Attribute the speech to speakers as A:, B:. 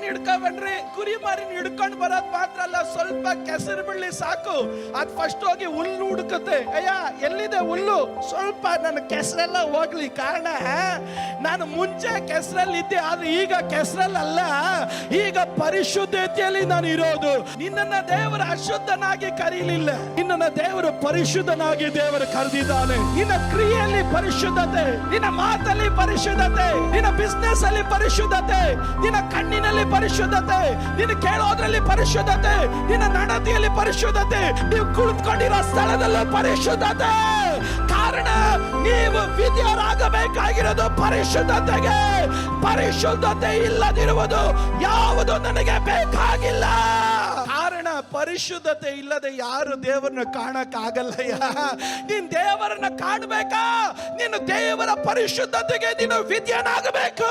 A: ಹಿಡ್ಕೊಂಡ್ಬನ್ರಿ. ಕುರಿ ಮರಿನ ಹಿಡ್ಕೊಂಡು ಬರೋದ್ ಮಾತ್ರ ಅಲ್ಲ, ಸ್ವಲ್ಪ ಕೆಸರು ಬಳ್ಳಿ ಸಾಕು, ಅದ್ ಫಸ್ಟ್ ಹೋಗಿ ಹುಲ್ಲು ಹುಡುಕುತ್ತೆ. ಅಯ್ಯ ಎಲ್ಲಿದೆ ಹುಲ್ಲು, ಸ್ವಲ್ಪ ನನ್ನ ಕೆಸರೆಲ್ಲ ಹೋಗ್ಲಿ. ಕಾರಣ ನಾನು ಮುಂಚೆ ಕೆಸರಲ್ಲಿ ಇದ್ದೆ, ಆದ್ರೆ ಈಗ ಕೆಸರಲ್ಲ, ಈಗ ಪರಿಶುದ್ಧತೆಯಲ್ಲಿ ನಾನು ಇರೋದು. ನಿನ್ನನ್ನ ದೇವರು ಅಶುದ್ಧನಾಗಿ ಕರೀಲಿಲ್ಲ, ನಿನ್ನನ್ನ ದೇವರು ಪರಿಶುದ್ಧನಾಗಿ ದೇವರು ಕರೆದಿದ್ದಾನೆ. ನಿನ್ನ ಕ್ರಿಯೆಯಲ್ಲಿ ಪರಿಶುದ್ಧತೆ, ನಿನ್ನ ಮಾತಲ್ಲಿ ಪರಿಶುದ್ಧತೆ, ನಿನ್ನ ಬಿಸ್ನೆಸ್ ಅಲ್ಲಿ ಪರಿಶುದ್ಧತೆ, ನಿನ್ನ ಕಣ್ಣಿನಲ್ಲಿ ಪರಿಶುದ್ಧತೆ, ನಿನ್ನ ಕೇಳೋದ್ರಲ್ಲಿ ಪರಿಶುದ್ಧತೆ, ನಿನ್ನ ನಡತೆಯಲ್ಲಿ ಪರಿಶುದ್ಧತೆ, ನೀವು ಕುಳಿತುಕೊಂಡಿರೋ ಸ್ಥಳದಲ್ಲೂ ಪರಿಶುದ್ಧತೆ. ಕಾರಣ ನೀವು ವಿದ್ಯಾರಾಗಬೇಕಾಗಿರೋದು ಪರಿಶುದ್ಧತೆಗೆ. ಪರಿಶುದ್ಧತೆ ಇಲ್ಲದಿರುವುದು ಯಾವುದು ನನಗೆ ಬೇಕಾಗಿಲ್ಲ. ಕಾರಣ ಪರಿಶುದ್ಧತೆ ಇಲ್ಲದೆ ಯಾರು ದೇವರನ್ನ ಕಾಣಕ್ಕಾಗಲ್ಲಯ್ಯ. ನೀನ್ ದೇವರನ್ನ ಕಾಣಬೇಕಾ, ನೀನು ದೇವರ ಪರಿಶುದ್ಧತೆಗೆ ನೀನು ವಿದ್ಯನಾಗಬೇಕು.